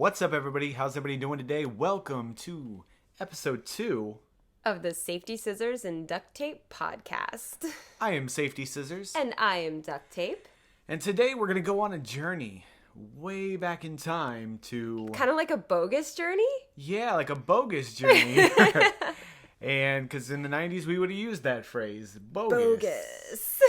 What's up, everybody? How's everybody doing today? Welcome to episode 2 of the Safety Scissors and Duct Tape podcast. I am Safety Scissors. And I am Duct Tape. And today we're going to go on a journey way back in time to... Kind of like a bogus journey? Yeah, like a bogus journey. And because in the 90s we would have used that phrase, bogus.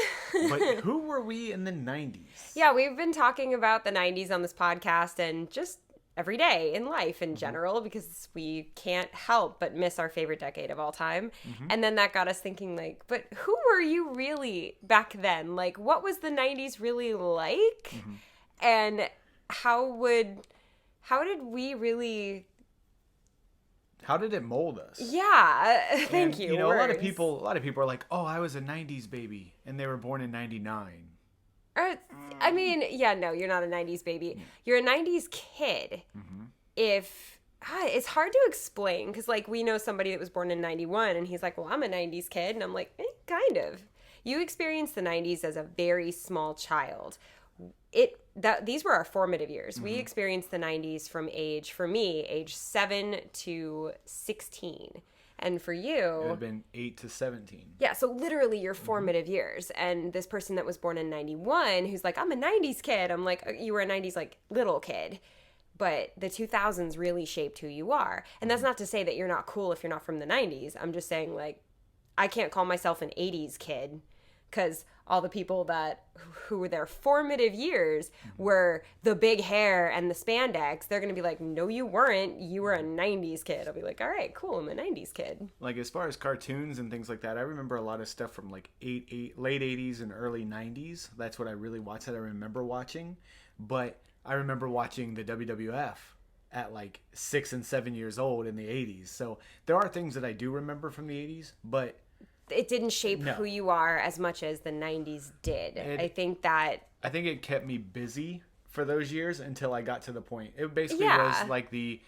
But who were we in the 90s? Yeah, we've been talking about the 90s on this podcast and just every day in life in general because we can't help but miss our favorite decade of all time. And then that got us thinking, like, but who were you really back then? Like, what was the 90s really like? And how did we really... How did it mold us? Yeah, thank you. You know, a lot of people are like, "Oh, I was a '90s baby," and they were born in '99. I mean, yeah, no, you're not a '90s baby. You're a '90s kid. It's hard to explain because, like, we know somebody that was born in '91, and he's like, "Well, I'm a '90s kid," and I'm like, kind of. You experienced the '90s as a very small child. These were our formative years. We experienced the 90s from age 7 to 16. And for you... It would have been 8 to 17. Yeah, so literally your formative years. And this person that was born in 91, who's like, I'm a 90s kid. I'm like, you were a 90s, like, little kid. But the 2000s really shaped who you are. And that's not to say that you're not cool if you're not from the 90s. I'm just saying, like, I can't call myself an 80s kid because all the people who were their formative years were the big hair and the spandex. They're going to be like, no, you weren't. You were a 90s kid. I'll be like, all right, cool. I'm a 90s kid. Like, as far as cartoons and things like that, I remember a lot of stuff from, like, late 80s and early 90s. That's what I really watched that I remember watching. But I remember watching the WWF at, like, 6 and 7 years old in the 80s. So there are things that I do remember from the 80s, but... It didn't shape who you are as much as the 90s did. I think it kept me busy for those years until I got to the point. It basically was like the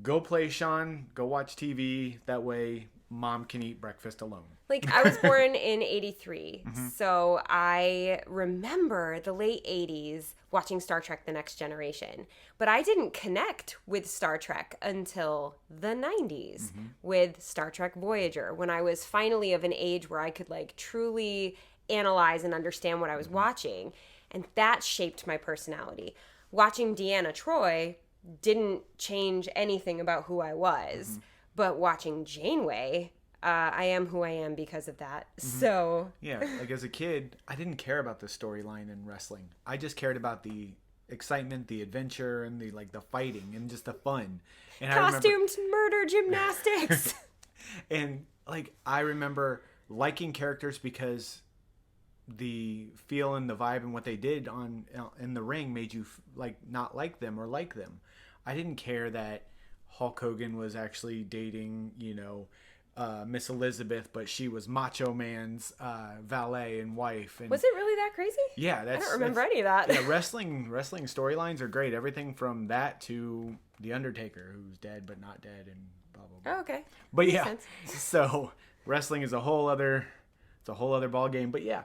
go play Sean, go watch TV. That way mom can eat breakfast alone. Like, I was born in 83. So I remember the late 80s watching Star Trek The Next Generation. But I didn't connect with Star Trek until the 90s with Star Trek Voyager, when I was finally of an age where I could, like, truly analyze and understand what I was watching. And that shaped my personality. Watching Deanna Troi didn't change anything about who I was. But watching Janeway... I am who I am because of that. So... Yeah, like as a kid, I didn't care about the storyline in wrestling. I just cared about the excitement, the adventure, and the fighting, and just the fun. And costumed murder gymnastics! And, like, I remember liking characters because the feel and the vibe and what they did in the ring made you, like, not like them or like them. I didn't care that Hulk Hogan was actually dating, Miss Elizabeth, but she was Macho Man's valet and wife. And was it really that crazy? Yeah, I don't remember any of that. Yeah, wrestling storylines are great. Everything from that to The Undertaker, who's dead but not dead, and blah blah blah. Oh, okay. But Makes yeah, sense. So wrestling is a whole other ball game. But yeah,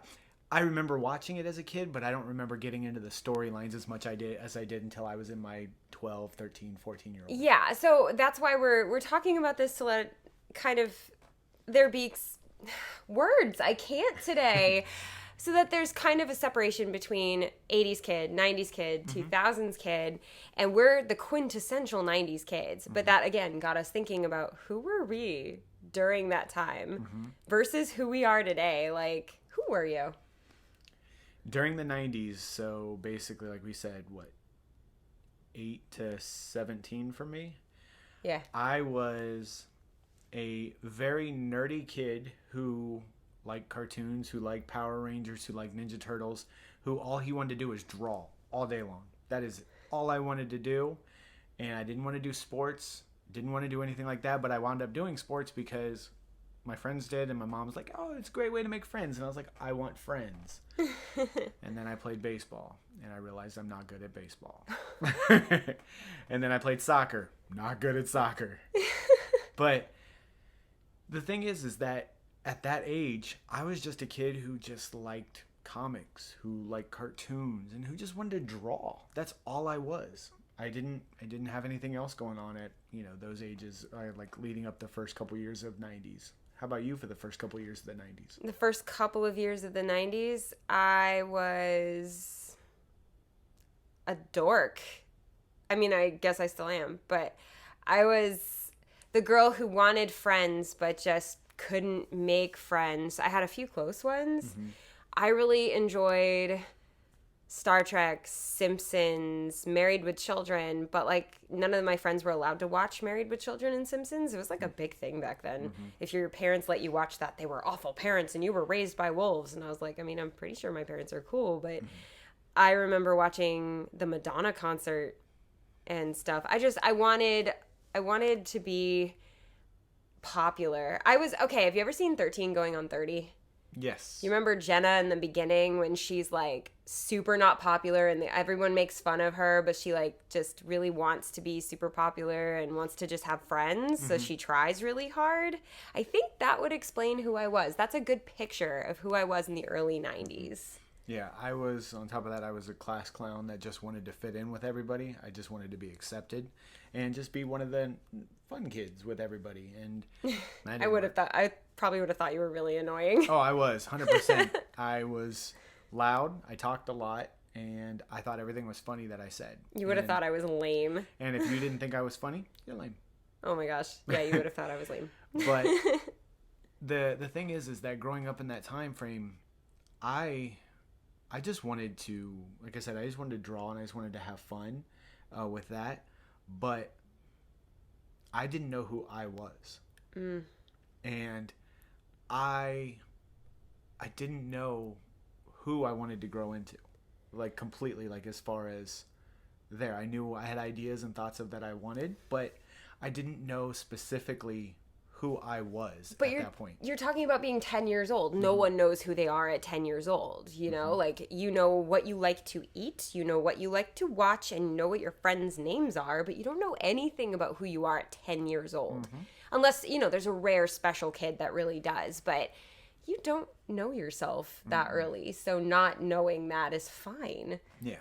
I remember watching it as a kid, but I don't remember getting into the storylines as much as I did until I was in my 12, 13, 14-year-old. Yeah, so that's why we're talking about this, to let kind of there be words I can't today, so that there's kind of a separation between 80s kid, 90s kid, 2000s kid, and we're the quintessential 90s kids. But that, again, got us thinking about who were we during that time versus who we are today. Like, who were you? During the 90s, so basically, like we said, 8 to 17 for me? Yeah. I was a very nerdy kid who liked cartoons, who liked Power Rangers, who liked Ninja Turtles, who all he wanted to do was draw all day long. That is all I wanted to do. And I didn't want to do sports, didn't want to do anything like that, but I wound up doing sports because my friends did, and my mom was like, oh, it's a great way to make friends. And I was like, I want friends. And then I played baseball, and I realized I'm not good at baseball. And then I played soccer, not good at soccer. But the thing is that at that age, I was just a kid who just liked comics, who liked cartoons, and who just wanted to draw. That's all I was. I didn't have anything else going on at, those ages, like leading up the first couple years of 90's. How about you for the first couple years of the 90's? The first couple of years of the 90's, I was a dork. I mean, I guess I still am, but I was the girl who wanted friends but just couldn't make friends. I had a few close ones. Mm-hmm. I really enjoyed Star Trek, Simpsons, Married with Children, but like none of my friends were allowed to watch Married with Children and Simpsons. It was like a big thing back then. Mm-hmm. If your parents let you watch that, they were awful parents and you were raised by wolves. And I was like, I mean, I'm pretty sure my parents are cool, but mm-hmm. I remember watching the Madonna concert and stuff. I wanted to be popular. Okay, have you ever seen 13 Going on 30? Yes. You remember Jenne in the beginning when she's like super not popular and everyone makes fun of her, but she like just really wants to be super popular and wants to just have friends, mm-hmm. so she tries really hard. I think that would explain who I was. That's a good picture of who I was in the early 90's. Yeah, on top of that, I was a class clown that just wanted to fit in with everybody. I just wanted to be accepted and just be one of the fun kids with everybody. And I probably would have thought you were really annoying. Oh, I was, 100%. I was loud, I talked a lot, and I thought everything was funny that I said. You would have thought I was lame. And if you didn't think I was funny, you're lame. Oh my gosh. Yeah, you would have thought I was lame. But the thing is that growing up in that time frame, I just wanted to, like I said, I just wanted to draw and I just wanted to have fun with that. But I didn't know who I was. Mm. And I didn't know who I wanted to grow into. Like completely, like as far as there. I knew I had ideas and thoughts of that I wanted, but I didn't know specifically who I was at that point. You're talking about being 10 years old. No mm-hmm. one knows who they are at 10 years old, you know? Mm-hmm. Like, you know what you like to eat, you know what you like to watch, and you know what your friends' names are, but you don't know anything about who you are at 10 years old. Mm-hmm. Unless, there's a rare special kid that really does, but you don't know yourself that mm-hmm. early, so not knowing that is fine. Yeah.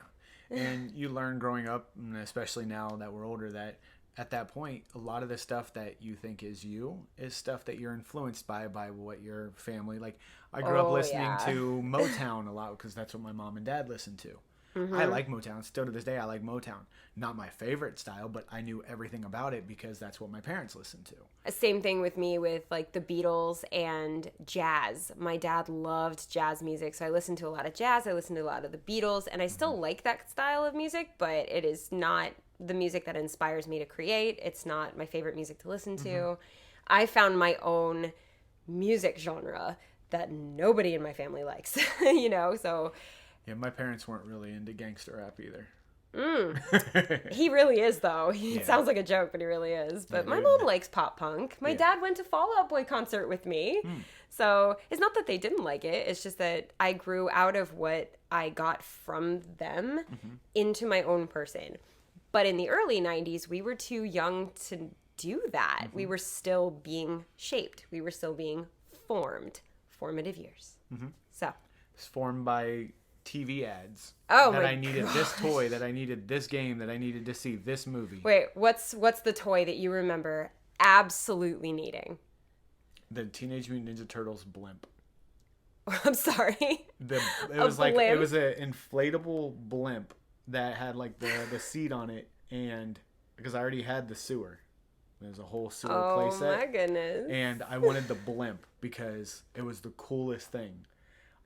And you learn growing up, and especially now that we're older, that at that point, a lot of the stuff that you think is you is stuff that you're influenced by what your family, like I grew up listening to Motown a lot because that's what my mom and dad listened to. Mm-hmm. I like Motown. Still to this day, I like Motown. Not my favorite style, but I knew everything about it because that's what my parents listened to. Same thing with me with like the Beatles and jazz. My dad loved jazz music, so I listened to a lot of jazz. I listened to a lot of the Beatles, and I still mm-hmm. like that style of music, but it is not the music that inspires me to create. It's not my favorite music to listen to. Mm-hmm. I found my own music genre that nobody in my family likes, so... Yeah, my parents weren't really into gangster rap either. He really is, though. It sounds like a joke, but he really is. But my mom likes pop punk. My dad went to Fall Out Boy concert with me. So it's not that they didn't like it. It's just that I grew out of what I got from them mm-hmm. into my own person. But in the early 90's, we were too young to do that. Mm-hmm. We were still being shaped. We were still being formed. Formative years. Mm-hmm. So. It's formed by TV ads. Oh, that I needed this toy, that I needed this game, that I needed to see this movie. Wait, what's the toy that you remember absolutely needing? The Teenage Mutant Ninja Turtles blimp. I'm sorry. It was an inflatable blimp that had like the seat on it, and because I already had the sewer. There's a whole sewer playset. Oh my goodness. And I wanted the blimp because it was the coolest thing.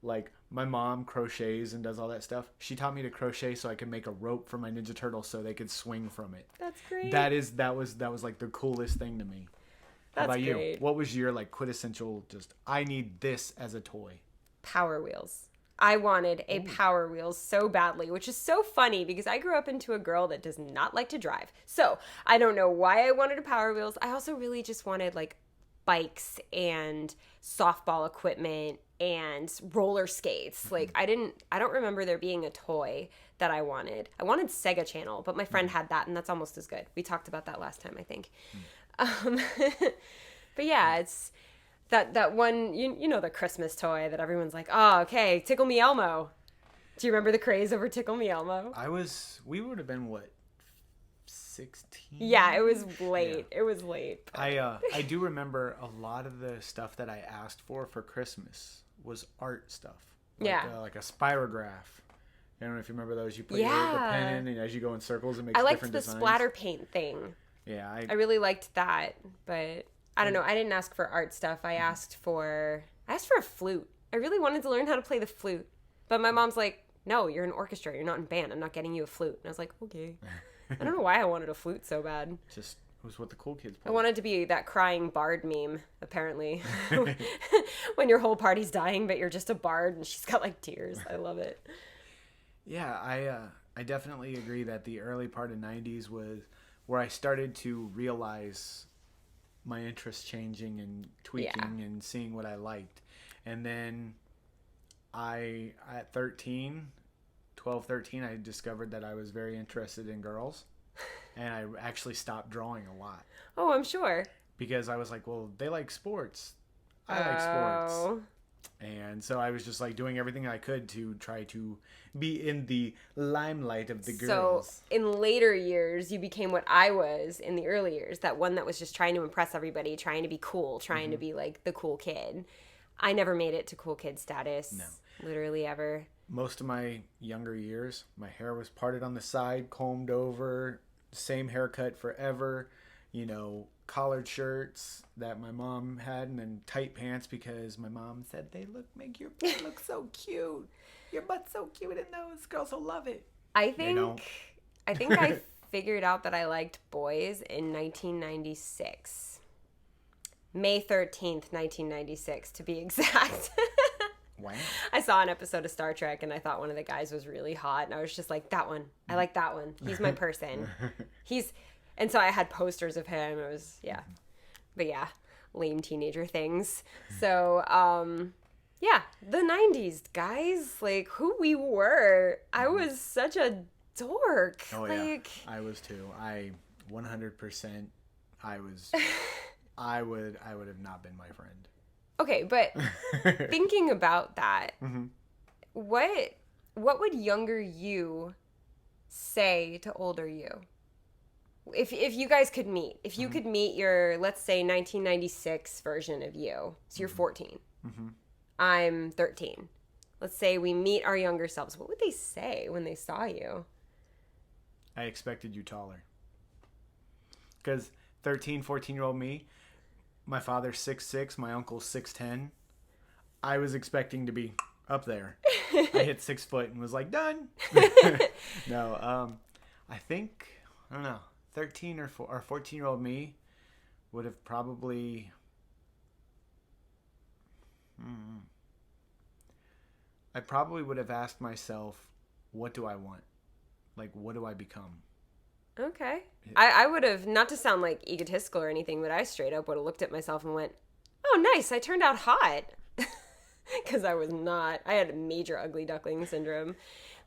Like, my mom crochets and does all that stuff. She taught me to crochet so I could make a rope for my Ninja Turtles so they could swing from it. That's great. That was like the coolest thing to me. How about you? What was your like quintessential I need this as a toy? Power Wheels. I wanted a Power Wheels so badly, which is so funny because I grew up into a girl that does not like to drive. So I don't know why I wanted a Power Wheels. I also really just wanted like bikes and softball equipment and roller skates. Like I don't remember there being a toy that I wanted. I wanted Sega Channel, but my friend had that, and that's almost as good. We talked about that last time, I think. But yeah, it's that one, you know, the Christmas toy that everyone's like, oh, okay, Tickle Me Elmo. Do you remember the craze over Tickle Me Elmo? We would have been, what, 16. Yeah, it was late. Yeah. It was late. But... I do remember a lot of the stuff that I asked for Christmas was art stuff. Like a spirograph. I don't know if you remember those. You put the pen in, and as you go in circles, it makes different designs. I liked the splatter paint thing. Yeah. I really liked that, but I don't know. I didn't ask for art stuff. I asked for a flute. I really wanted to learn how to play the flute. But my mom's like, no, you're an orchestra. You're not in band. I'm not getting you a flute. And I was like, okay. I don't know why I wanted a flute so bad. Just it was what the cool kids played. I wanted to be that crying bard meme, apparently. When your whole party's dying, but you're just a bard and she's got like tears. I love it. Yeah, I definitely agree that the early part of 90's was where I started to realize my interests changing and tweaking and seeing what I liked. And then at 13, I discovered that I was very interested in girls. And I actually stopped drawing a lot. Oh, I'm sure. Because I was like, well, they like sports. I like sports. And so I was just like doing everything I could to try to be in the limelight of the girls. So in later years, you became what I was in the early years. That one that was just trying to impress everybody, trying to be cool, trying to be like the cool kid. I never made it to cool kid status. No. Literally ever. Most of my younger years, my hair was parted on the side, combed over, same haircut forever, collared shirts that my mom had, and then tight pants because my mom said they make your butt look so cute. Your butt's so cute in those. Girls will love it. I think I figured out that I liked boys in 1996. May 13th, 1996 to be exact. Wow. I saw an episode of Star Trek and I thought one of the guys was really hot and I was just like, that one. I like that one. He's my person. And so I had posters of him. It was, but lame teenager things. So, the 90's, guys, like who we were. I was such a dork. Oh, yeah. I was too. 100%, I would have not been my friend. Okay, but thinking about that, what would younger you say to older you? If you guys could meet, if you could meet your, let's say, 1996 version of you, so you're 14, I'm 13. Let's say we meet our younger selves. What would they say when they saw you? I expected you taller. Because 13, 14-year-old me, my father's 6'6", my uncle's 6'10". I was expecting to be up there. I hit 6 foot and was like, done. No, I think, I don't know, 13 or 14-year-old me would have probably... I probably would have asked myself, what do I want? Like, what do I become? Okay. I would have, not to sound like egotistical or anything, but I straight up would have looked at myself and went, oh, nice, I turned out hot. Because I was not. I had major ugly duckling syndrome.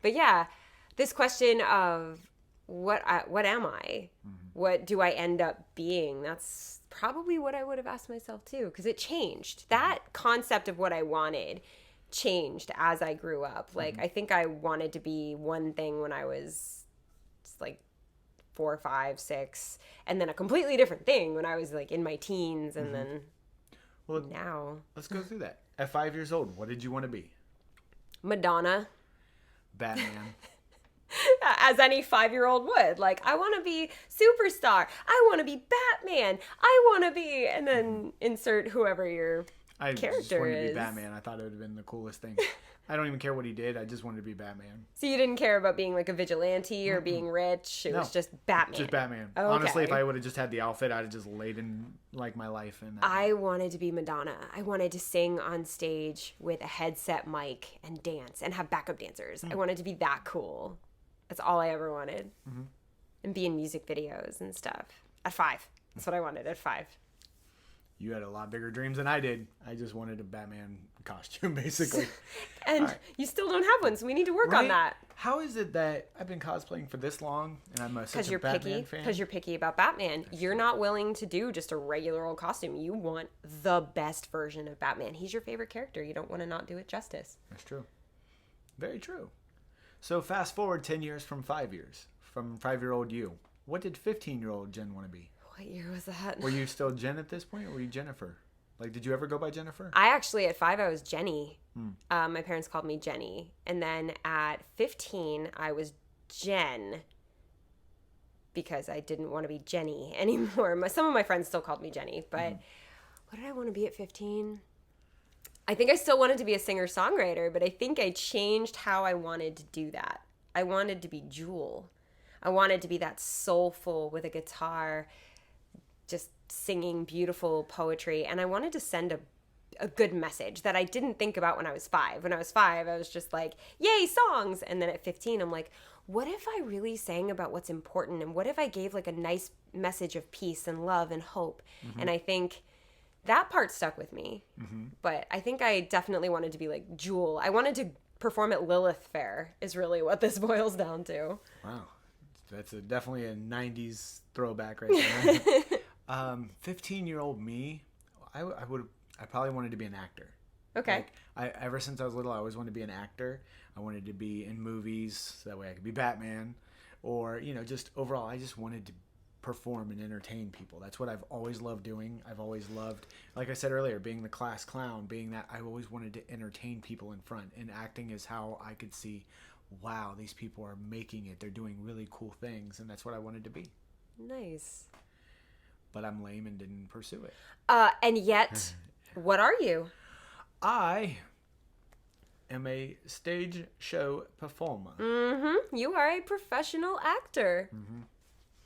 But yeah, this question of what am I? What do I end up being? That's probably what I would have asked myself too, because it changed. That concept of what I wanted changed as I grew up. Like, I think I wanted to be one thing when I was like 4, 5, 6, and then a completely different thing when I was like in my teens, and then now. Let's go through that. At 5 years old, what did you want to be? Madonna. Batman. As any 5-year-old would. Like, I want to be superstar. I want to be Batman. I want to be, and then insert whoever your character just wanted is. To be Batman. I thought it would have been the coolest thing. I don't even care what he did. I just wanted to be Batman. So you didn't care about being like a vigilante or being rich? It was just Batman. Just Batman. Oh, okay. Honestly, if I would have just had the outfit, I'd have just laid in like my life. I wanted to be Madonna. I wanted to sing on stage with a headset mic and dance and have backup dancers. I wanted to be that cool. That's all I ever wanted. And be in music videos and stuff. At 5. That's what I wanted at 5. You had a lot bigger dreams than I did. I just wanted a Batman costume, basically. And you still don't have one, so we need to work on that. How is it that I've been cosplaying for this long, and I'm such a Batman fan? Because you're picky about Batman. You're not willing to do just a regular old costume. You want the best version of Batman. He's your favorite character. You don't want to not do it justice. That's true. Very true. So fast forward 10 years from 5 years. From 5-year-old you. what did 15-year-old Jen want to be? What year was that? Were you still Jen at this point, or were you Jennifer? Like, did you ever go by Jennifer? I actually, at 5, I was Jenny. My parents called me Jenny. And then at 15, I was Jen because I didn't want to be Jenny anymore. Some of my friends still called me Jenny, but what did I want to be at 15? I think I still wanted to be a singer-songwriter, but I think I changed how I wanted to do that. I wanted to be Jewel. I wanted to be that soulful with a guitar, just singing beautiful poetry. And I wanted to send a good message that I didn't think about when I was 5. When I was 5, I was just like, yay, songs. And then at 15, I'm like, what if I really sang about what's important? And what if I gave like a nice message of peace and love and hope? And I think that part stuck with me. But I think I definitely wanted to be like Jewel. I wanted to perform at Lilith Fair is really what this boils down to. Wow. That's definitely a 90s throwback right there. 15-year-old me, I probably wanted to be an actor. Okay. Like, ever since I was little, I always wanted to be an actor. I wanted to be in movies, so that way I could be Batman. Or, just overall, I just wanted to perform and entertain people. That's what I've always loved doing. I've always loved, like I said earlier, being the class clown, being that I always wanted to entertain people in front. And acting is how I could see, wow, these people are making it. They're doing really cool things. And that's what I wanted to be. Nice. But I'm lame and didn't pursue it. And yet, what are you? I am a stage show performer. You are a professional actor.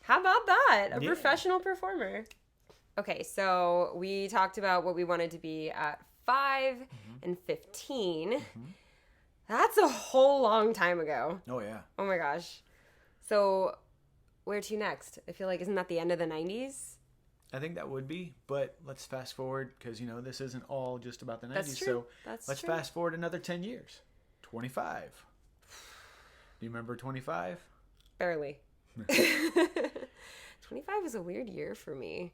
How about that? A professional performer. Okay, so we talked about what we wanted to be at 5 and 15. That's a whole long time ago. Oh, yeah. Oh my gosh. So where to next? I feel like, isn't that the end of the 90s? I think that would be, but let's fast forward because, this isn't all just about the 90s. That's true. So That's let's true. fast forward another 10 years. 25. Do you remember 25? Barely. 25 was a weird year for me.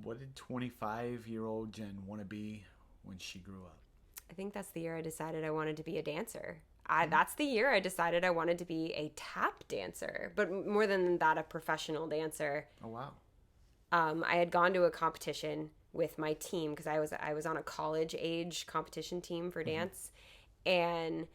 What did 25-year-old Jen want to be when she grew up? I think that's the year I decided I wanted to be a dancer. That's the year I decided I wanted to be a tap dancer, but more than that, a professional dancer. Oh, wow. I had gone to a competition with my team because I was on a college age competition team for dance, and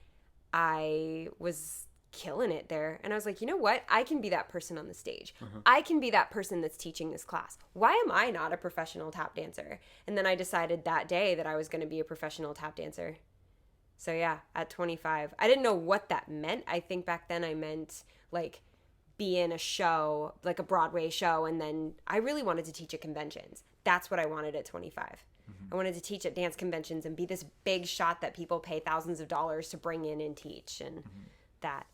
I was killing it there. And I was like, you know what? I can be that person on the stage. I can be that person that's teaching this class. Why am I not a professional tap dancer? And then I decided that day that I was going to be a professional tap dancer. So yeah, at 25, I didn't know what that meant. I think back then I meant like be in a show, like a Broadway show, and then I really wanted to teach at conventions. That's what I wanted at 25. I wanted to teach at dance conventions and be this big shot that people pay thousands of dollars to bring in and teach. And that,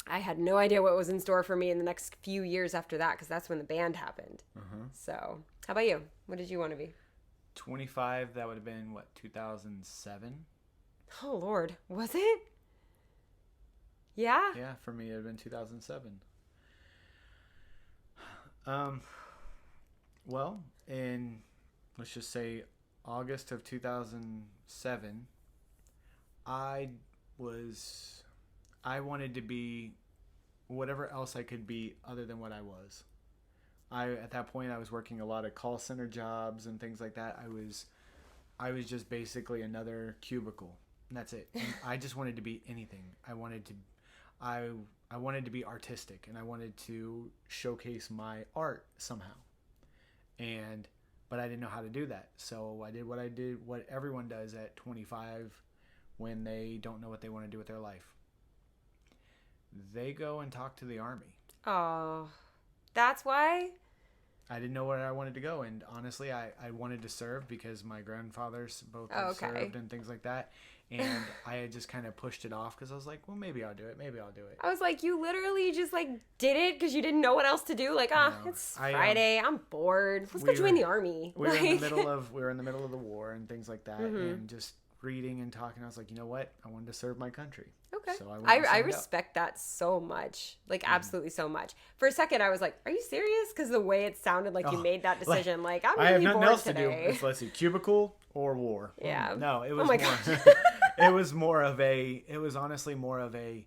I had no idea what was in store for me in the next few years after that, because that's when the band happened. So how about you? What did you want to be? 25, that would have been, 2007? Oh, Lord. Was it? Yeah? Yeah, for me, it would have been 2007. Well, in, let's just say, August of 2007, I wanted to be whatever else I could be other than what I was. At that point, I was working a lot of call center jobs and things like that. I was just basically another cubicle. And that's it. And I just wanted to be anything. I wanted to be artistic, and I wanted to showcase my art somehow. But I didn't know how to do that. So I did what everyone does at 25 when they don't know what they want to do with their life. They go and talk to the Army. Oh, that's why? I didn't know where I wanted to go, and honestly, I wanted to serve because my grandfathers both served and things like that, and I had just kind of pushed it off because I was like, well, maybe I'll do it. I was like, you literally just did it because you didn't know what else to do. Like, it's Friday, I'm bored. Let's go join the Army. We were in the middle of the war and things like that, and just reading and talking. I was like, you know what? I wanted to serve my country. Okay. So I respect that so much. Absolutely so much. For a second, I was like, are you serious? Because the way it sounded like you made that decision. I'm really bored today. To do. Let's see, cubicle or war. Yeah. No, it was my more. gosh. It was honestly more of a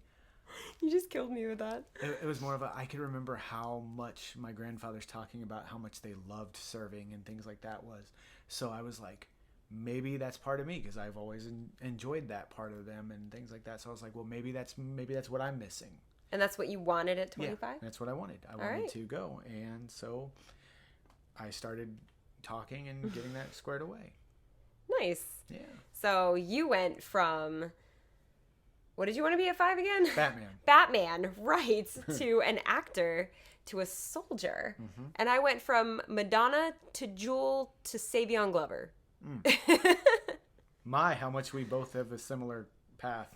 You just killed me with that. It was more of a, I could remember how much my grandfather's talking about how much they loved serving and things like that was. So I was like, maybe that's part of me because I've always enjoyed that part of them and things like that. So I was like, well, maybe that's what I'm missing. And that's what you wanted at 25? Yeah, that's what I wanted. I wanted to go. And so I started talking and getting that squared away. Nice. Yeah. So you went from, what did you want to be at 5 again? Batman, right, to an actor, to a soldier. Mm-hmm. And I went from Madonna to Jewel to Savion Glover. My, how much we both have a similar path.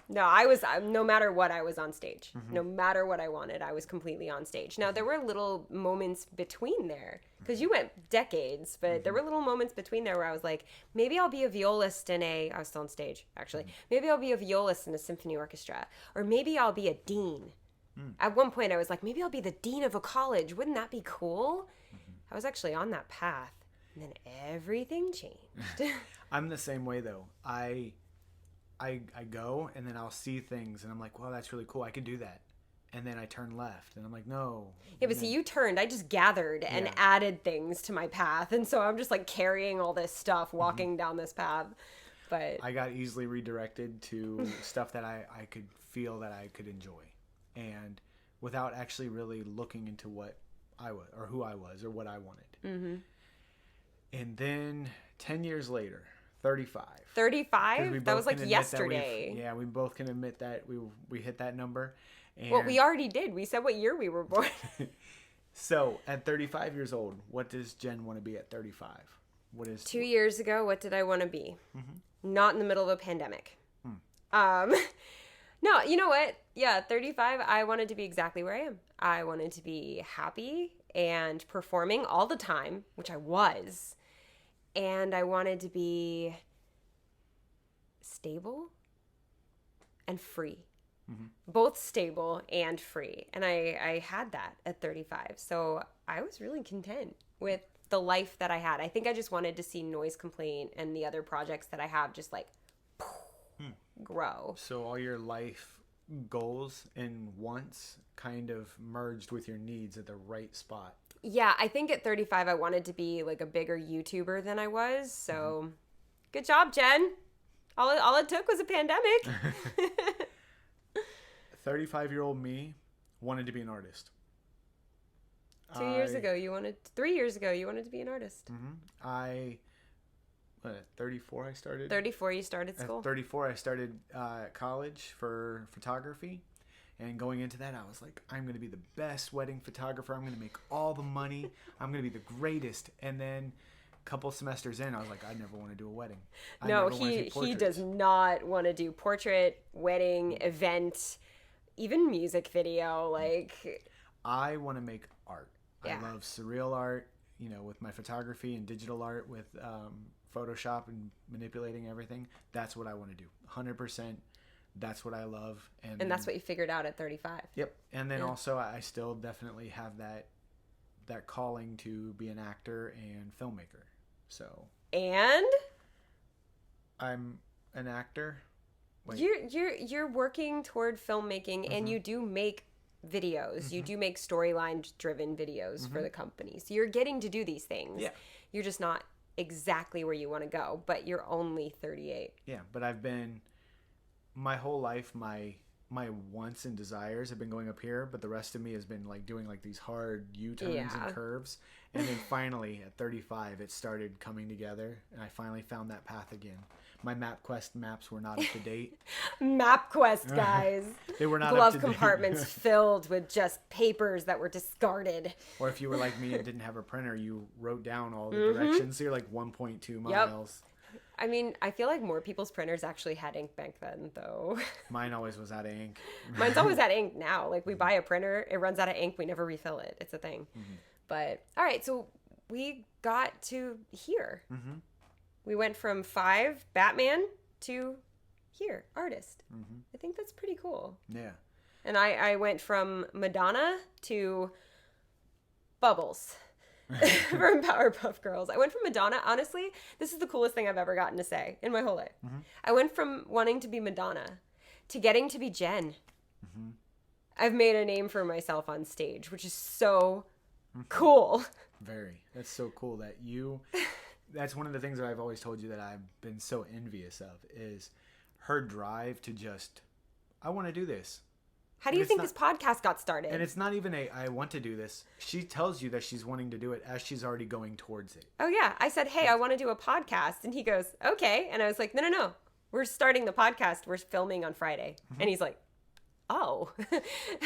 No, I was, no matter what, I was on stage. Mm-hmm. No matter what I wanted, I was completely on stage. Now, there were little moments between there, because you went decades, but there were little moments between there where I was like, maybe I'll be a violist I was still on stage, actually. Maybe I'll be a violist in a symphony orchestra, or maybe I'll be a dean. At one point, I was like, maybe I'll be the dean of a college. Wouldn't that be cool? I was actually on that path, and then everything changed. I'm the same way, though. I go and then I'll see things and I'm like, wow, that's really cool. I could do that. And then I turn left and I'm like, no. Yeah, but see, you turned. I just gathered and added things to my path. And so I'm just like carrying all this stuff, walking down this path. But I got easily redirected to stuff that I could feel that I could enjoy. And without actually really looking into what I was or who I was or what I wanted. Mm-hmm. And then 10 years later, 35. 35? That was like yesterday. We both can admit that we hit that number. And well, we already did. We said what year we were born. So, at 35 years old, what does Jen want to be at 35? What is 2 years ago, what did I want to be? Mm-hmm. Not in the middle of a pandemic. No, you know what? Yeah, 35, I wanted to be exactly where I am. I wanted to be happy and performing all the time, which I was. And I wanted to be stable and free. Mm-hmm. Both stable and free. And I had that at 35. So I was really content with the life that I had. I think I just wanted to see Noise Complaint and the other projects that I have just like grow. So all your life goals and wants kind of merged with your needs at the right spot. Yeah, I think at 35 I wanted to be like a bigger YouTuber than I was. So good job, Jen. All it took was a pandemic. 35-year-old me wanted to be an artist. 3 years ago you wanted to be an artist. At 34 I started. 34 you started school. At 34 I started college for photography. And going into that, I was like, I'm going to be the best wedding photographer. I'm going to make all the money. I'm going to be the greatest. And then a couple semesters in, I was like, I never want to do a wedding. No, he does not want to do portrait, wedding, event, even music video. Like, I want to make art. Yeah. I love surreal art, with my photography and digital art with Photoshop and manipulating everything. That's what I want to do. 100%. That's what I love. And that's what you figured out at 35. Yep. And then also I still definitely have that calling to be an actor and filmmaker. So. And? I'm an actor. Wait. You're working toward filmmaking and you do make videos. You do make storyline driven videos for the company. So you're getting to do these things. Yeah. You're just not exactly where you want to go, but you're only 38. Yeah, but I've been my whole life, my wants and desires have been going up here, but the rest of me has been like doing like these hard U-turns and curves. And then finally at 35, it started coming together and I finally found that path again. My MapQuest maps were not up to date. MapQuest, guys. They were not glove up to date. Compartments filled with just papers that were discarded. Or if you were like me and didn't have a printer, you wrote down all the directions. So you're like 1.2 miles. I mean, I feel like more people's printers actually had ink back then, though. Mine always was out of ink. Mine's always out of ink now. Like, we buy a printer, it runs out of ink, we never refill it. It's a thing. But, all right, so we got to here. We went from 5, Batman, to here, artist. I think that's pretty cool. Yeah. And I went from Madonna to Bubbles. From Powerpuff Girls. I went from Madonna. Honestly, this is the coolest thing I've ever gotten to say in my whole life. I went from wanting to be Madonna to getting to be Jen. I've made a name for myself on stage, which is so cool. Very. That's so cool that you... That's one of the things that I've always told you that I've been so envious of is her drive to just, I want to do this. How do you think this podcast got started? And it's not even I want to do this. She tells you that she's wanting to do it as she's already going towards it. Oh, yeah. I said, hey, I want to do a podcast. And he goes, okay. And I was like, no. We're starting the podcast. We're filming on Friday. And he's like, oh,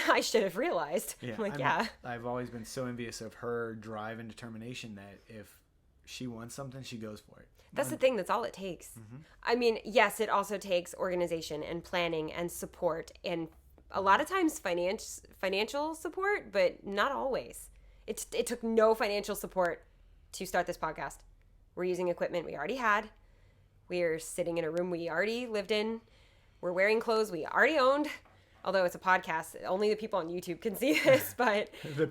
I should have realized. Yeah, I'm like, yeah. I've always been so envious of her drive and determination that if she wants something, she goes for it. That's the thing. That's all it takes. I mean, yes, it also takes organization and planning and support and a lot of times financial support, but not always. It took no financial support to start this podcast. We're using equipment we already had. We're sitting in a room we already lived in. We're wearing clothes we already owned. Although it's a podcast, only the people on YouTube can see this, but the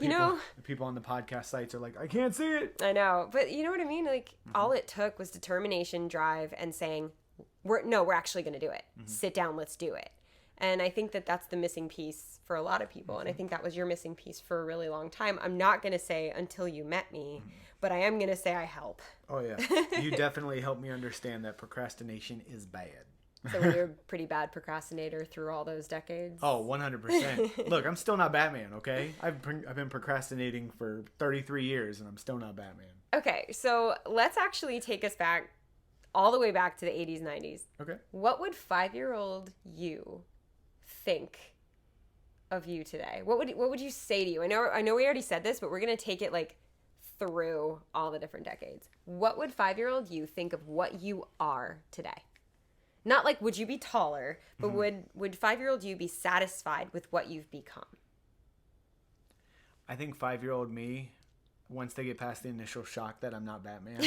people on the podcast sites are like, I can't see it. I know, but you know what I mean? Like all it took was determination, drive, and saying, we're actually going to do it. Sit down, let's do it. And I think that that's the missing piece for a lot of people. And I think that was your missing piece for a really long time. I'm not going to say until you met me, but I am going to say I help. Oh, yeah. You definitely helped me understand that procrastination is bad. So were you a pretty bad procrastinator through all those decades? Oh, 100%. Look, I'm still not Batman, okay? I've been procrastinating for 33 years, and I'm still not Batman. Okay, so let's actually take us back, all the way back to the 80s, 90s. Okay. What would 5-year-old you think of you today? What would you say to you? I know we already said this, but we're going to take it like through all the different decades. What would 5-year-old you think of what you are today? Not like would you be taller, but would 5-year-old you be satisfied with what you've become? I think 5-year-old me, once they get past the initial shock that I'm not Batman,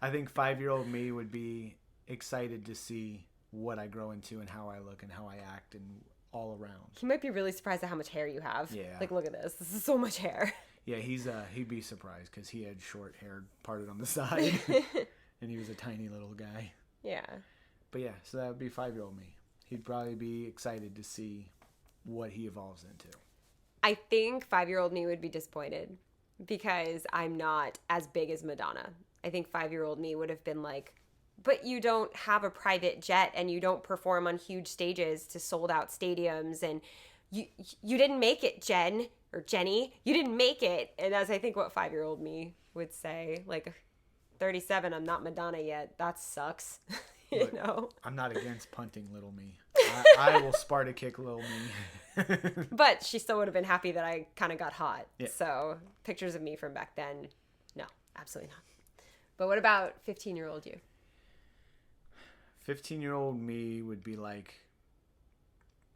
I think 5-year-old me would be excited to see what I grow into and how I look and how I act and all around. He might be really surprised at how much hair you have. Yeah. Like, look at this. This is so much hair. Yeah, he'd be surprised because he had short hair parted on the side, and he was a tiny little guy. Yeah. But yeah, so that would be 5-year-old me. He'd probably be excited to see what he evolves into. I think 5-year-old me would be disappointed because I'm not as big as Madonna. I think 5-year-old me would have been like, but you don't have a private jet and you don't perform on huge stages to sold out stadiums and you didn't make it, Jenne. You didn't make it. And that's, I think, what 5-year-old me would say. Like, 37, I'm not Madonna yet. That sucks. You know? I'm not against punting little me. I will Sparta kick little me. But she still would have been happy that I kind of got hot. Yeah. So pictures of me from back then, no, absolutely not. But what about 15-year-old you? 15-year-old me would be like,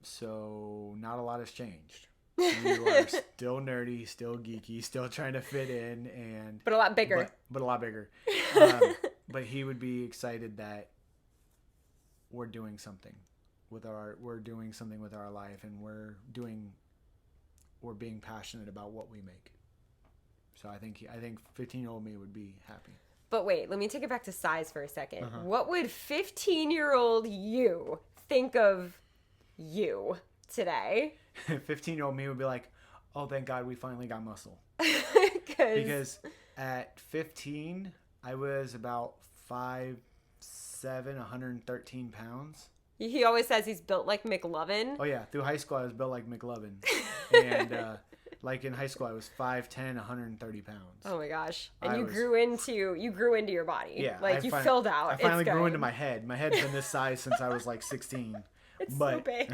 so not a lot has changed. You are still nerdy, still geeky, still trying to fit in, but a lot bigger. But a lot bigger. But he would be excited that we're doing something with our life, and we're being passionate about what we make. So I think 15-year-old me would be happy. But wait, let me take it back to size for a second. What would 15-year-old you think of you today? 15-year-old me would be like, oh, thank God we finally got muscle. Because at 15, I was about 5'7", 113 pounds. He always says he's built like McLovin. Oh, yeah. Through high school, I was built like McLovin. And like in high school, I was 5'10", 130 pounds. Oh, my gosh. And you grew into your body. Yeah. Like, you filled out. I finally grew into my head. My head's been this size since I was like 16. It's so big.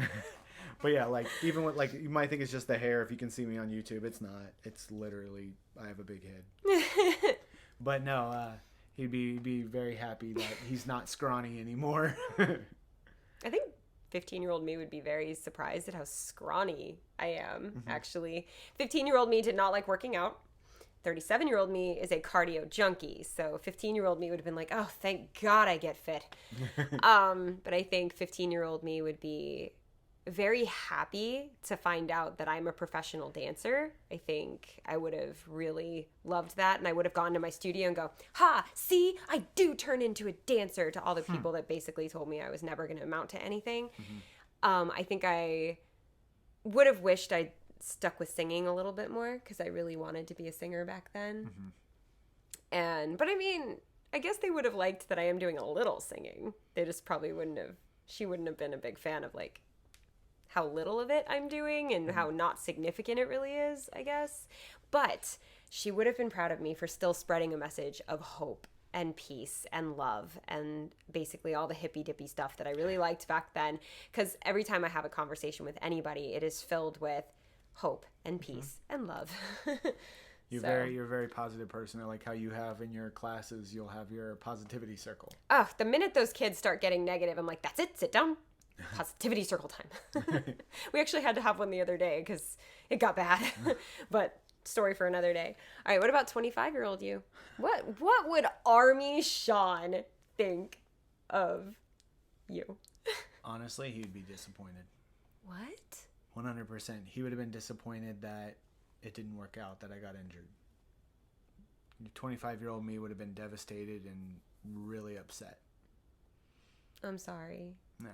But yeah, like even with like you might think it's just the hair if you can see me on YouTube. It's not. It's literally I have a big head. But no, he'd be very happy that he's not scrawny anymore. I think 15-year-old me would be very surprised at how scrawny I am, actually. 15-year-old me did not like working out. 37-year-old me is a cardio junkie. So 15-year-old me would have been like, oh, thank God I get fit. But I think 15-year-old me would be very happy to find out that I'm a professional dancer. I think I would have really loved that, and I would have gone to my studio and go, ha, see, I do turn into a dancer, to all the people that basically told me I was never going to amount to anything. I think I would have wished I'd stuck with singing a little bit more because I really wanted to be a singer back then. But I mean, I guess they would have liked that I am doing a little singing. They just probably she wouldn't have been a big fan of like how little of it I'm doing and how not significant it really is, I guess. But she would have been proud of me for still spreading a message of hope and peace and love and basically all the hippy dippy stuff that I really liked back then. Because every time I have a conversation with anybody, it is filled with hope and peace and love. You're a very positive person. I like how you have in your classes, you'll have your positivity circle. Oh, the minute those kids start getting negative, I'm like, that's it, sit down. Positivity circle time. We actually had to have one the other day because it got bad. But story for another day. All right, what about 25-year-old you? What would Army Sean think of you? Honestly, he'd be disappointed. What? 100%. He would have been disappointed that it didn't work out, that I got injured. 25-year-old me would have been devastated and really upset. I'm sorry. Nah,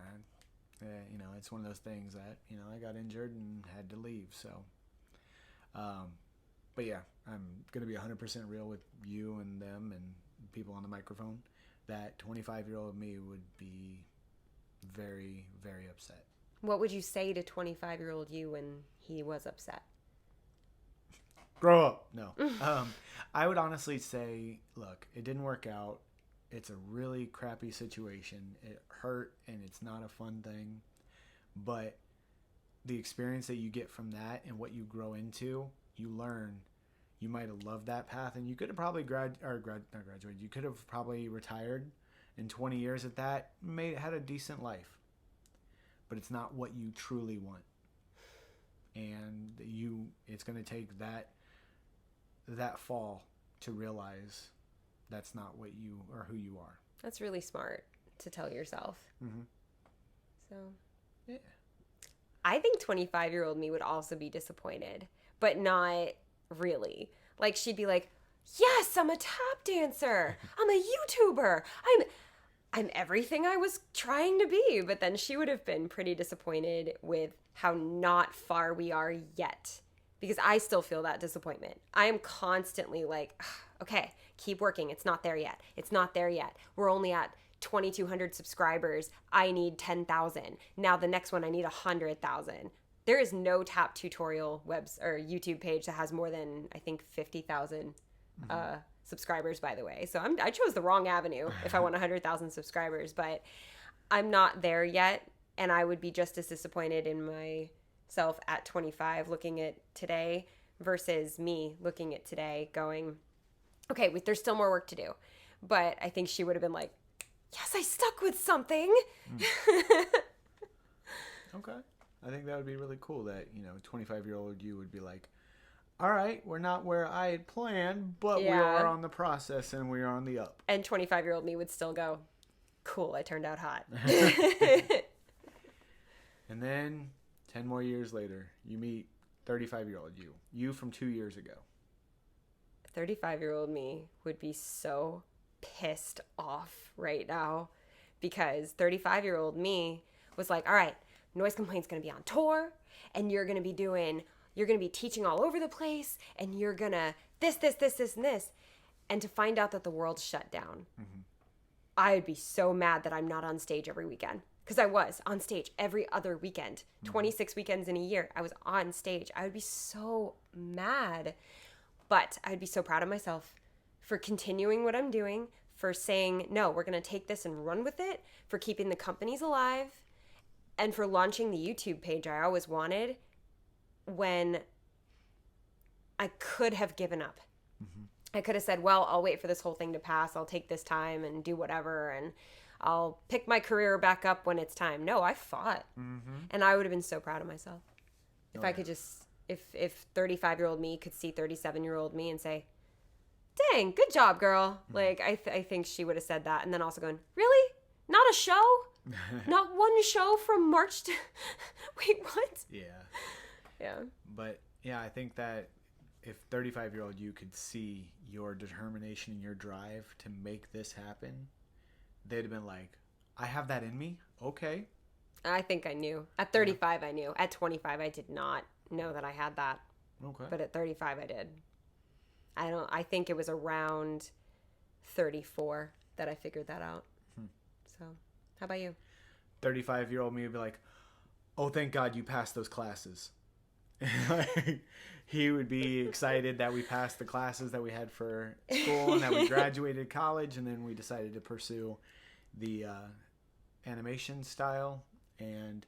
it's one of those things that, I got injured and had to leave, so. But yeah, I'm going to be 100% real with you and them and people on the microphone, that 25-year-old me would be very, very upset. What would you say to 25-year-old you when he was upset? Grow up. No. I would honestly say, look, it didn't work out. It's a really crappy situation. It hurt and it's not a fun thing. But the experience that you get from that and what you grow into, you learn. You might have loved that path and you could have probably graduated. You could have probably retired in 20 years at that, had a decent life. But it's not what you truly want. And it's going to take that fall to realize that's not what you or who you are. That's really smart to tell yourself. Mm-hmm. So, yeah. I think 25-year-old me would also be disappointed, but not really. Like, she'd be like, yes, I'm a tap dancer. I'm a YouTuber. I'm everything I was trying to be. But then she would have been pretty disappointed with how not far we are yet. Because I still feel that disappointment. I am constantly like, okay, keep working. It's not there yet. It's not there yet. We're only at 2,200 subscribers. I need 10,000. Now the next one, I need 100,000. There is no tap tutorial webs or YouTube page that has more than, I think, 50,000 subscribers, by the way. So I chose the wrong avenue if I want 100,000 subscribers. But I'm not there yet. And I would be just as disappointed in myself at 25 looking at today versus me looking at today going, okay, there's still more work to do. But I think she would have been like, yes, I stuck with something. Okay. I think that would be really cool that, 25-year-old you would be like, all right, we're not where I had planned, but we are on the process and we are on the up. And 25-year-old me would still go, cool, I turned out hot. And then 10 more years later, you meet 35-year-old you from 2 years ago. 35-year-old me would be so pissed off right now because 35-year-old me was like, all right, Noise Complaint's going to be on tour and you're going to be teaching all over the place and you're going to this, and this. And to find out that the world's shut down, I would be so mad that I'm not on stage every weekend. Because I was on stage every other weekend. 26 weekends in a year, I was on stage. I would be so mad. But I would be so proud of myself for continuing what I'm doing, for saying, no, we're going to take this and run with it, for keeping the companies alive, and for launching the YouTube page I always wanted when I could have given up. I could have said, well, I'll wait for this whole thing to pass. I'll take this time and do whatever, and I'll pick my career back up when it's time. No, I fought. And I would have been so proud of myself. If I could just, if 35-year-old me could see 37-year-old me and say, dang, good job, girl. Like, I think she would have said that. And then also going, really? Not a show? Not one show from March to... Wait, what? Yeah. Yeah. But, yeah, I think that if 35-year-old you could see your determination and your drive to make this happen, they'd have been like, I have that in me. Okay. I think I knew. At 35, I knew. At 25, I did not know that I had that. Okay. But at 35, I did. I think it was around 34 that I figured that out. So, how about you? 35-year-old me would be like, oh, thank God you passed those classes. He would be excited that we passed the classes that we had for school and that we graduated college, and then we decided to pursue the animation style. And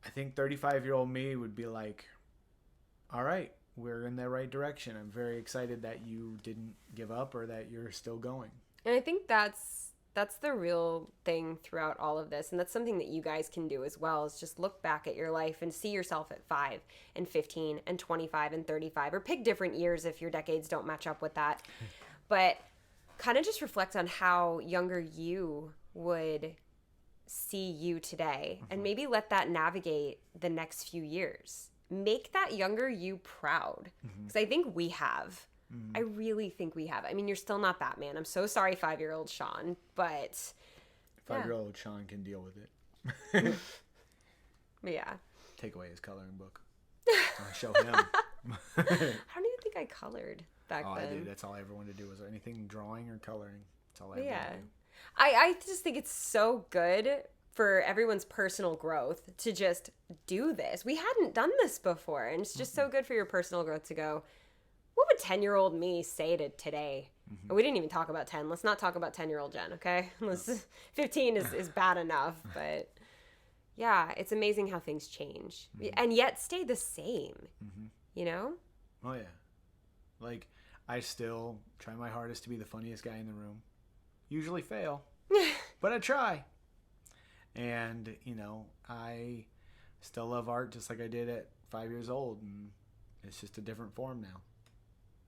I think 35-year-old me would be like, all right, we're in the right direction. I'm very excited that you didn't give up or that you're still going. And I think that's the real thing throughout all of this. And that's something that you guys can do as well, is just look back at your life and see yourself at 5 and 15 and 25 and 35, or pick different years if your decades don't match up with that. But kind of just reflect on how younger you would see you today, and maybe let that navigate the next few years. Make that younger you proud. Because I think we have. I really think we have. I mean, you're still not Batman. I'm so sorry, 5-year-old Sean, but 5-year-old Sean can deal with it. But yeah. Take away his coloring book. I'll show him. I don't even think I colored back then. I did. That's all I ever wanted to do, was anything drawing or coloring. That's all I ever wanted to do. I just think it's so good for everyone's personal growth to just do this. We hadn't done this before, and it's just so good for your personal growth to go, what would 10-year-old me say to today? And we didn't even talk about 10. Let's not talk about 10-year-old Jen, okay? 15 is bad enough, but yeah, it's amazing how things change and yet stay the same, you know? Oh, yeah. Like, I still try my hardest to be the funniest guy in the room. Usually fail, but I try. And, you know, I still love art just like I did at 5 years old, and it's just a different form now.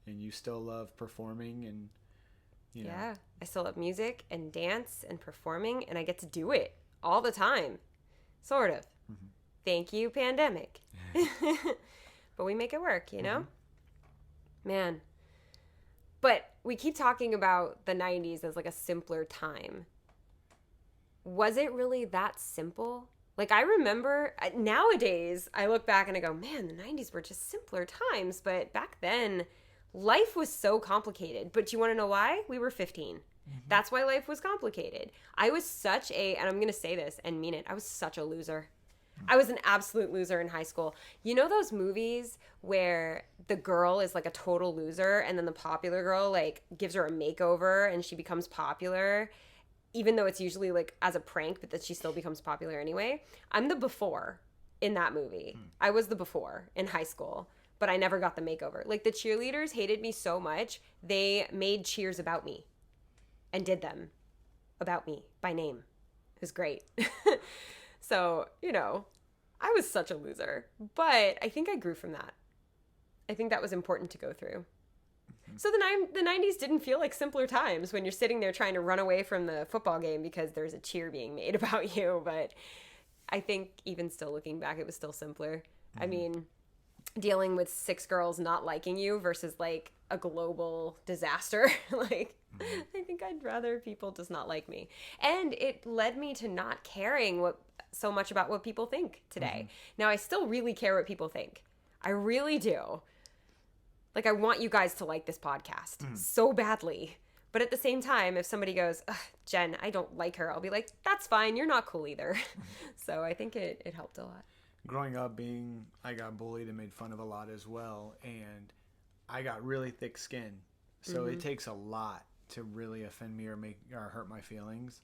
And you still love performing, and, you know. Yeah, I still love music and dance and performing, and I get to do it all the time. Sort of. Thank you, pandemic. But we make it work, you know? Man. But we keep talking about the 90s as like a simpler time. Was it really that simple? Like, I remember nowadays, I look back and I go, man, the 90s were just simpler times. But back then, life was so complicated. But do you want to know why? We were 15. That's why life was complicated. I was such a, and I'm going to say this and mean it, I was such a loser. I was an absolute loser in high school. You know those movies where the girl is like a total loser and then the popular girl like gives her a makeover and she becomes popular, even though it's usually like as a prank, but that she still becomes popular anyway? I'm the before in that movie. I was the before in high school, but I never got the makeover. Like, the cheerleaders hated me so much, they made cheers about me and did them about me by name. It was great. So, you know, I was such a loser, but I think I grew from that. I think that was important to go through. So the 90s didn't feel like simpler times when you're sitting there trying to run away from the football game because there's a cheer being made about you. But I think even still looking back, it was still simpler. I mean, dealing with 6 girls not liking you versus like a global disaster. Like, I think I'd rather people just not like me. And it led me to not caring so much about what people think today. Now, I still really care what people think. I really do. Like, I want you guys to like this podcast so badly. But at the same time, if somebody goes, Jen, I don't like her, I'll be like, that's fine. You're not cool either. So I think it helped a lot. Growing up, I got bullied and made fun of a lot as well. And I got really thick skin. So it takes a lot to really offend me or hurt my feelings.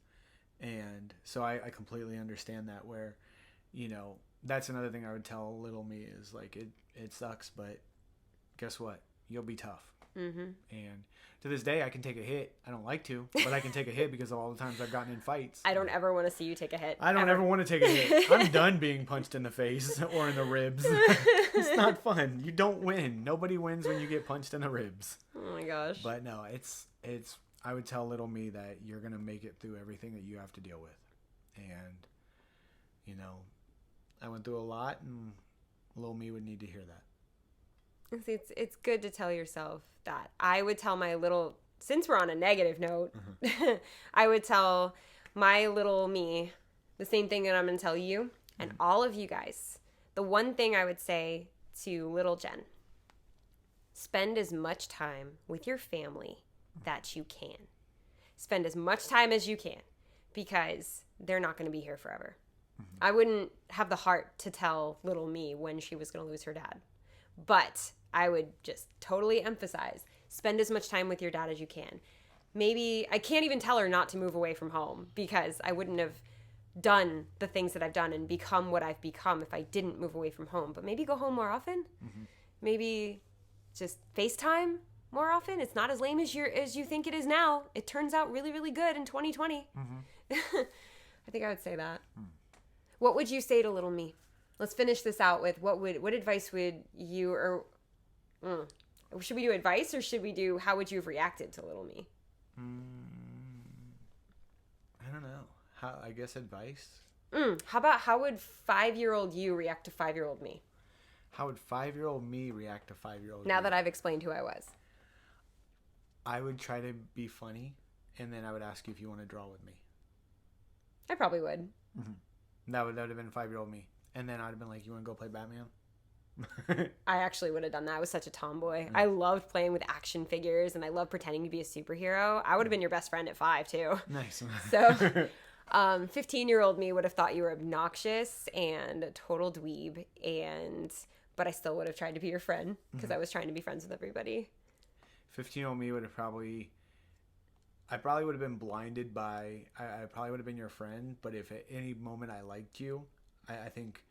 And so I completely understand that, where, you know, that's another thing I would tell little me is like, it sucks, but guess what? You'll be tough. And to this day, I can take a hit. I don't like to, but I can take a hit because of all the times I've gotten in fights. I don't ever want to see you take a hit. I don't ever want to take a hit. I'm done being punched in the face or in the ribs. It's not fun. You don't win. Nobody wins when you get punched in the ribs. Oh my gosh. But no, it's I would tell little me that you're going to make it through everything that you have to deal with. And, you know, I went through a lot, and little me would need to hear that. See, it's good to tell yourself that. I would tell my little, since we're on a negative note, I would tell my little me the same thing that I'm going to tell you and all of you guys. The one thing I would say to little Jen, spend as much time with your family that you can. Spend as much time as you can because they're not going to be here forever. I wouldn't have the heart to tell little me when she was going to lose her dad. But I would just totally emphasize, spend as much time with your dad as you can. Maybe, I can't even tell her not to move away from home because I wouldn't have done the things that I've done and become what I've become if I didn't move away from home. But maybe go home more often. Maybe just FaceTime more often. It's not as lame as you think it is now. It turns out really, really good in 2020. I think I would say that. What would you say to little me? Let's finish this out with what advice would you, or should we do advice or should we do how would you have reacted to little me? I don't know. I guess advice. How would 5-year-old you react to 5-year-old me? How would 5-year-old me react to 5-year-old Now you? that I've explained who I was. I would try to be funny, and then I would ask you if you want to draw with me. I probably would. That would have been 5-year-old me. And then I'd have been like, you want to go play Batman? I actually would have done that. I was such a tomboy. I loved playing with action figures, and I loved pretending to be a superhero. I would have been your best friend at 5, too. Nice. So 15-year-old me would have thought you were obnoxious and a total dweeb, but I still would have tried to be your friend because I was trying to be friends with everybody. 15-year-old me would have I probably would have been blinded by, I probably would have been your friend, but if at any moment I liked you, I think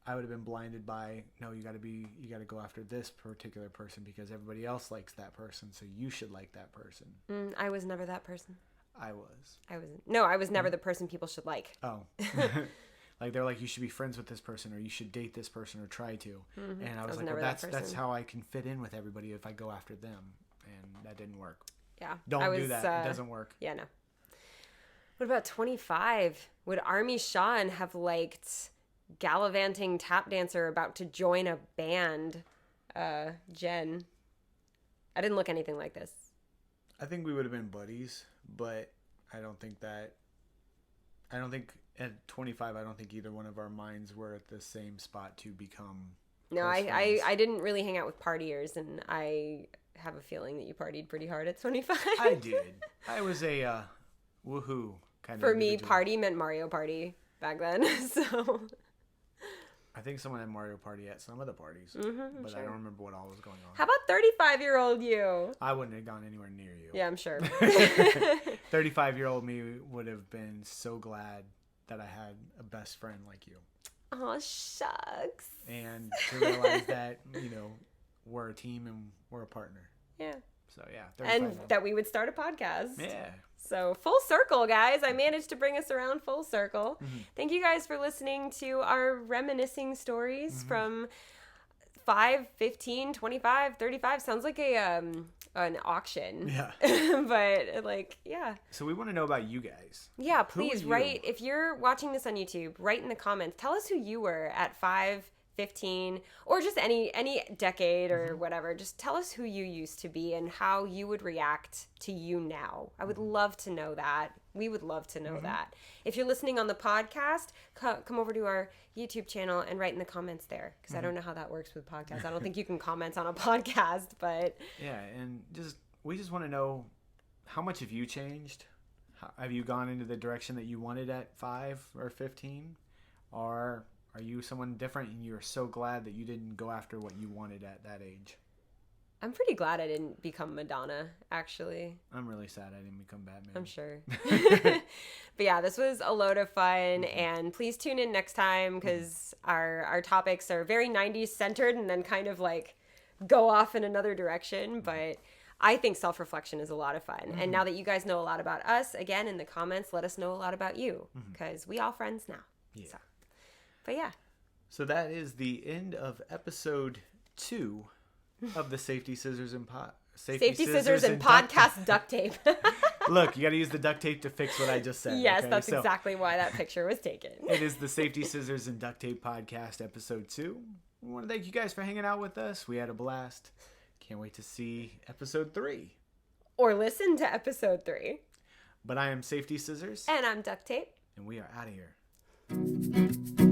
I would have been blinded by, no, you got to go after this particular person because everybody else likes that person, so you should like that person. I was never that person. I was. No, I was never the person people should like. Oh. Like they're like, you should be friends with this person or you should date this person or try to. And I was like, well, that's how I can fit in with everybody if I go after them. And that didn't work. Yeah. Don't do that. It doesn't work. Yeah, no. What about 25? Would Army Sean have liked gallivanting tap dancer about to join a band, Jen? I didn't look anything like this. I think we would have been buddies, but I don't think at 25, I don't think either one of our minds were at the same spot to become No, I didn't really hang out with partiers, and I have a feeling that you partied pretty hard at 25. I did. I was a woohoo kind of For me, individual. party meant Mario Party back then, so... I think someone had Mario Party at some of the parties, but I don't remember what all was going on. How about 35-year-old you? I wouldn't have gone anywhere near you. Yeah, I'm sure. 35-year-old me would have been so glad that I had a best friend like you. Oh, shucks. And to realize that, we're a team and we're a partner. Yeah. So, yeah. 35 And that we would start a podcast. Yeah. So, full circle, guys. I managed to bring us around full circle. Thank you guys for listening to our reminiscing stories from 5, 15, 25, 35. Sounds like an auction. Yeah. But, yeah. So, we want to know about you guys. Yeah, Who please are you? write. If you're watching this on YouTube, write in the comments. Tell us who you were at 5, 15, or just any decade or whatever. Just tell us who you used to be and how you would react to you now. I would love to know that. We would love to know that. If you're listening on the podcast, come over to our YouTube channel and write in the comments there, because I don't know how that works with podcasts. I don't think you can comment on a podcast, but... Yeah, and we just want to know, how much have you changed? Have you gone into the direction that you wanted at 5 or 15? Or are you someone different and you're so glad that you didn't go after what you wanted at that age? I'm pretty glad I didn't become Madonna, actually. I'm really sad I didn't become Batman. I'm sure. But yeah, this was a load of fun, and please tune in next time, because our topics are very 90s centered and then kind of like go off in another direction. But I think self-reflection is a lot of fun. And now that you guys know a lot about us, again, in the comments, let us know a lot about you, because we all friends now. Yeah. So. But yeah. So that is the end of episode 2 of the Safety Scissors and Podcast Duct Tape. Look, you got to use the duct tape to fix what I just said. Yes, okay? that's exactly why that picture was taken. It is the Safety Scissors and Duct Tape Podcast episode 2. We want to thank you guys for hanging out with us. We had a blast. Can't wait to see episode 3. Or listen to episode 3. But I am Safety Scissors. And I'm Duct Tape. and we are out of here.